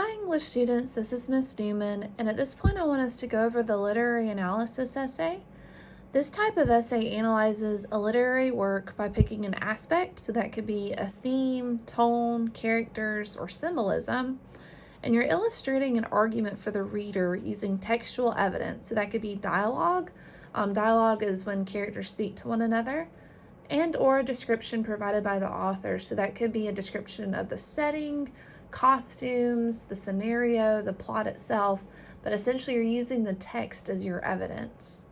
Hi, English students. This is Miss Newman, and at this point, I want us to go over the literary analysis essay. This type of essay analyzes a literary work by picking an aspect, so that could be a theme, tone, characters, or symbolism, and you're illustrating an argument for the reader using textual evidence, so that could be dialogue. Dialogue is when characters speak to one another, and or a description provided by the author. So that could be a description of the setting, costumes, the scenario, the plot itself, but essentially you're using the text as your evidence.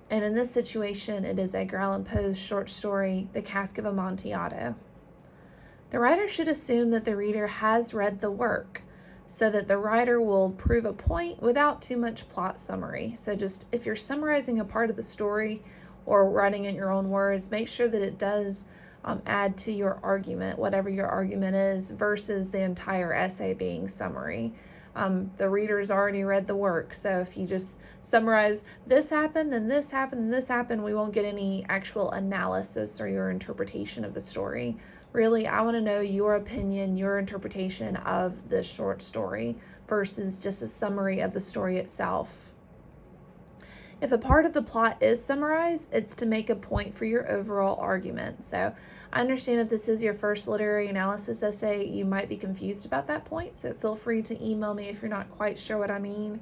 And in this situation, it is Edgar Allan Poe's short story, The Cask of Amontillado. The writer should assume that the reader has read the work so that the writer will prove a point without too much plot summary. So just if you're summarizing a part of the story or writing in your own words, make sure that it does add to your argument, whatever your argument is, versus the entire essay being summary. The reader's already read the work, so if you just summarize this happened and this happened and this happened, we won't get any actual analysis or your interpretation of the story. Really, I want to know your opinion, your interpretation of this short story versus just a summary of the story itself. If a part of the plot is summarized, it's to make a point for your overall argument. So I understand if this is your first literary analysis essay, you might be confused about that point. So feel free to email me if you're not quite sure what I mean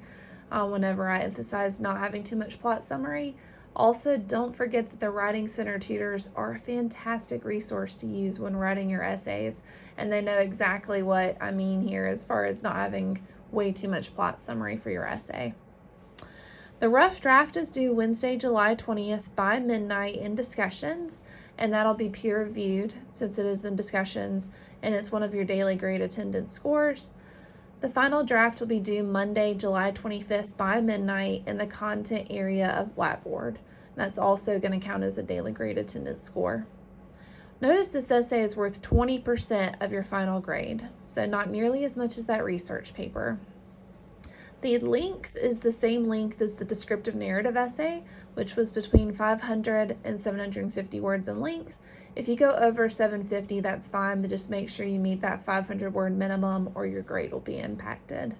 whenever I emphasize not having too much plot summary. Also, don't forget that the Writing Center tutors are a fantastic resource to use when writing your essays, and they know exactly what I mean here as far as not having way too much plot summary for your essay. The rough draft is due Wednesday, July 20th by midnight in discussions, and that'll be peer reviewed since it is in discussions and it's one of your daily grade attendance scores. The final draft will be due Monday, July 25th by midnight in the content area of Blackboard. That's also going to count as a daily grade attendance score. Notice this essay is worth 20% of your final grade, so not nearly as much as that research paper. The length is the same length as the descriptive narrative essay, which was between 500 and 750 words in length. If you go over 750, that's fine, but just make sure you meet that 500 word minimum or your grade will be impacted.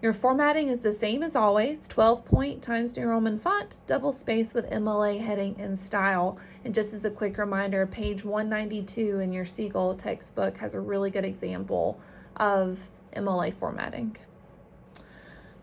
Your formatting is the same as always, 12-point Times New Roman font, double space with MLA heading and style. And just as a quick reminder, page 192 in your Siegel textbook has a really good example of MLA formatting.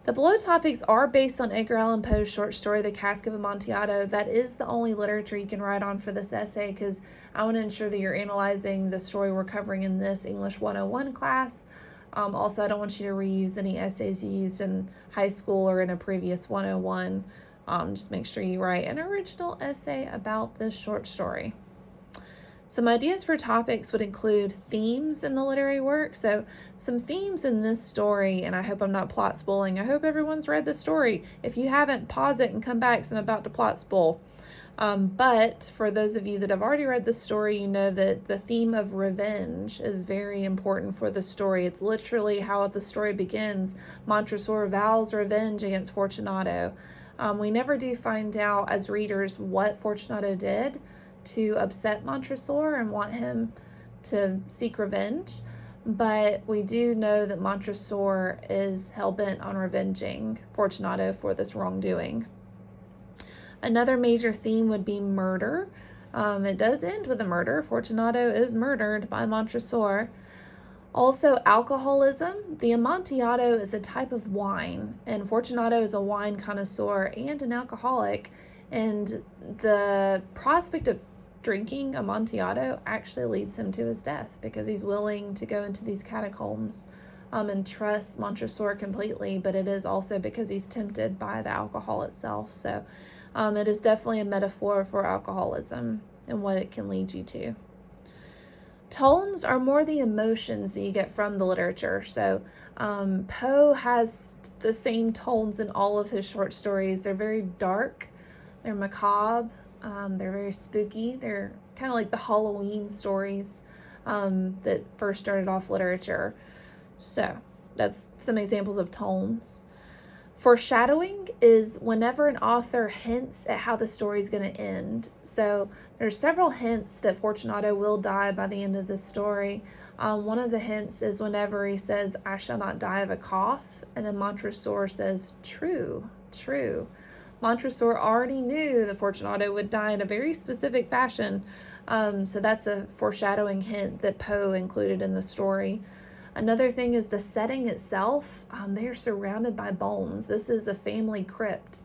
The below topics are based on Edgar Allan Poe's short story, The Cask of Amontillado. That is the only literature you can write on for this essay because I want to ensure that you're analyzing the story we're covering in this English 101 class. Also, I don't want you to reuse any essays you used in high school or in a previous 101. Just make sure you write an original essay about this short story. Some ideas for topics would include themes in the literary work. So some themes in this story, and I hope I'm not plot spoiling. I hope everyone's read the story. If you haven't, pause it and come back because I'm about to plot spoil. But for those of you that have already read the story, you know that the theme of revenge is very important for the story. It's literally how the story begins. Montresor vows revenge against Fortunato. We never do find out as readers what Fortunato did to upset Montresor and want him to seek revenge, but we do know that Montresor is hell-bent on revenging Fortunato for this wrongdoing. Another major theme would be murder. It does end with a murder. Fortunato is murdered by Montresor. Also, alcoholism. The Amontillado is a type of wine, and Fortunato is a wine connoisseur and an alcoholic, and the prospect of drinking Amontillado actually leads him to his death because he's willing to go into these catacombs and trust Montresor completely, but it is also because he's tempted by the alcohol itself. So it is definitely a metaphor for alcoholism and what it can lead you to. Tones are more the emotions that you get from the literature. So Poe has the same tones in all of his short stories. They're very dark, they're macabre, they're very spooky. They're kind of like the Halloween stories that first started off literature. So that's some examples of tones. Foreshadowing is whenever an author hints at how the story is going to end. So there's several hints that Fortunato will die by the end of the story. One of the hints is whenever he says, "I shall not die of a cough," and then Montresor says, "True, true." Montresor already knew that Fortunato would die in a very specific fashion, so that's a foreshadowing hint that Poe included in the story. Another thing is the setting itself. They are surrounded by bones. This is a family crypt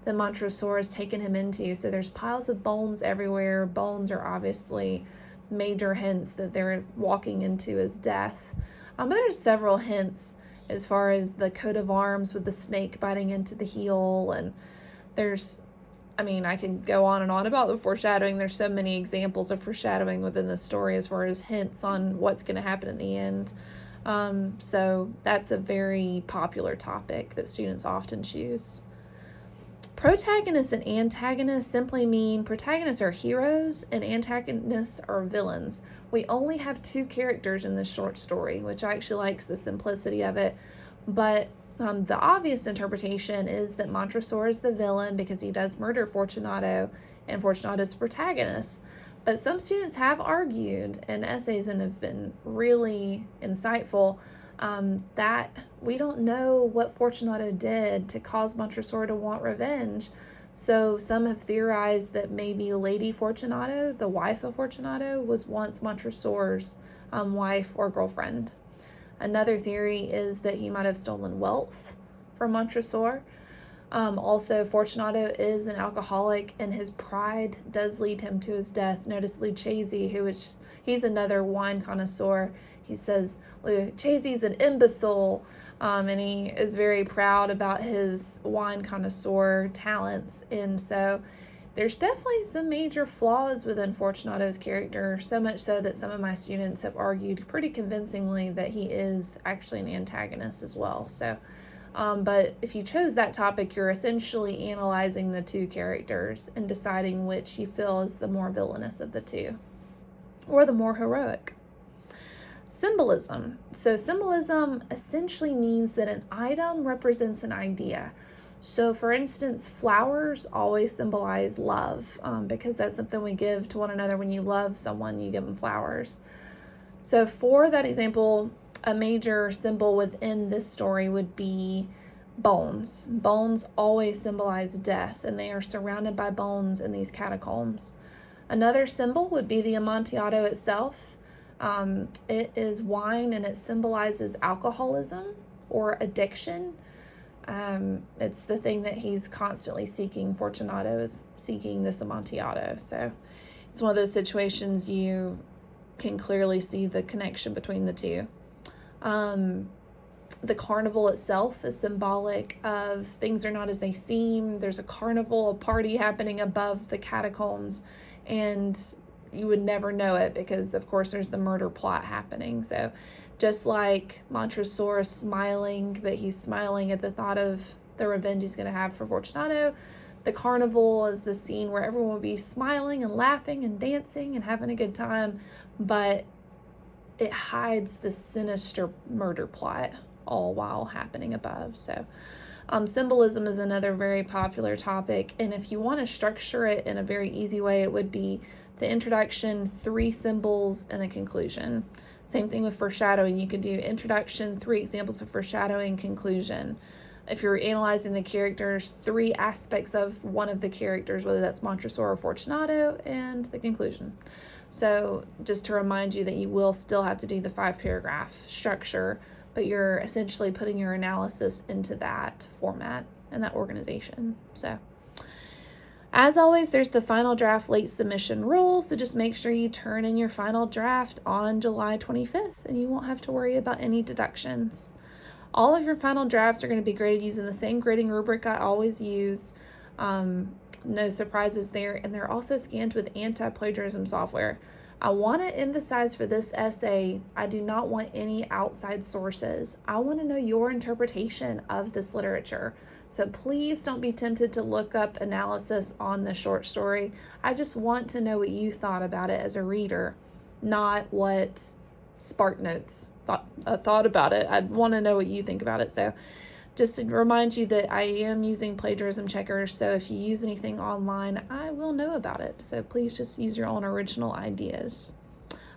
that Montresor has taken him into. So there's piles of bones everywhere. Bones are obviously major hints that they're walking into his death. But there's several hints as far as the coat of arms with the snake biting into the heel. And I can go on and on about the foreshadowing. There's so many examples of foreshadowing within the story as far as hints on what's going to happen in the end. So that's a very popular topic that students often choose. Protagonists and antagonists simply mean protagonists are heroes and antagonists are villains. We only have two characters in this short story, which I actually likes the simplicity of it. But the obvious interpretation is that Montresor is the villain because he does murder Fortunato, and Fortunato is the protagonist. But some students have argued in essays and have been really insightful that we don't know what Fortunato did to cause Montresor to want revenge. So some have theorized that maybe Lady Fortunato, the wife of Fortunato, was once Montresor's wife or girlfriend. Another theory is that he might have stolen wealth from Montresor. Also, Fortunato is an alcoholic, and his pride does lead him to his death. Notice Lucchese, he's another wine connoisseur. He says Lucchese's an imbecile, and he is very proud about his wine connoisseur talents. And so there's definitely some major flaws within Fortunato's character, so much so that some of my students have argued pretty convincingly that he is actually an antagonist as well. So but if you chose that topic, you're essentially analyzing the two characters and deciding which you feel is the more villainous of the two, or the more heroic. Symbolism. So symbolism essentially means that an item represents an idea. So for instance, flowers always symbolize love, because that's something we give to one another. When you love someone, you give them flowers. So for that example, a major symbol within this story would be bones. Bones always symbolize death, and they are surrounded by bones in these catacombs. Another symbol would be the Amontillado itself. It is wine, and it symbolizes alcoholism or addiction. It's the thing that he's constantly seeking. Fortunato is seeking this Amontillado. So it's one of those situations you can clearly see the connection between the two. The carnival itself is symbolic of things are not as they seem. There's a carnival, a party happening above the catacombs, and you would never know it because, of course, there's the murder plot happening. So just like Montresor is smiling, but he's smiling at the thought of the revenge he's going to have for Fortunato, the carnival is the scene where everyone will be smiling and laughing and dancing and having a good time, but it hides the sinister murder plot all while happening above. So symbolism is another very popular topic, and if you want to structure it in a very easy way, it would be the introduction, 3 symbols, and a conclusion. Same thing with foreshadowing. You could do introduction, 3 examples of foreshadowing, conclusion. If you're analyzing the characters, 3 aspects of one of the characters, whether that's Montresor or Fortunato, and the conclusion. So just to remind you that you will still have to do the 5-paragraph structure, but you're essentially putting your analysis into that format and that organization. So as always, there's the final draft late submission rule, so just make sure you turn in your final draft on July 25th and you won't have to worry about any deductions. All of your final drafts are going to be graded using the same grading rubric I always use. No surprises there, and they're also scanned with anti-plagiarism software. I want to emphasize for this essay, I do not want any outside sources. I want to know your interpretation of this literature. So please don't be tempted to look up analysis on the short story. I just want to know what you thought about it as a reader, not what SparkNotes thought about it. I want to know what you think about it. So just to remind you that I am using plagiarism checkers, so if you use anything online, I will know about it. So please just use your own original ideas.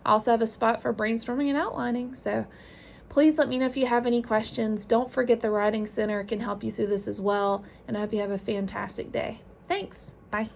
I also have a spot for brainstorming and outlining, so please let me know if you have any questions. Don't forget the Writing Center can help you through this as well, and I hope you have a fantastic day. Thanks. Bye.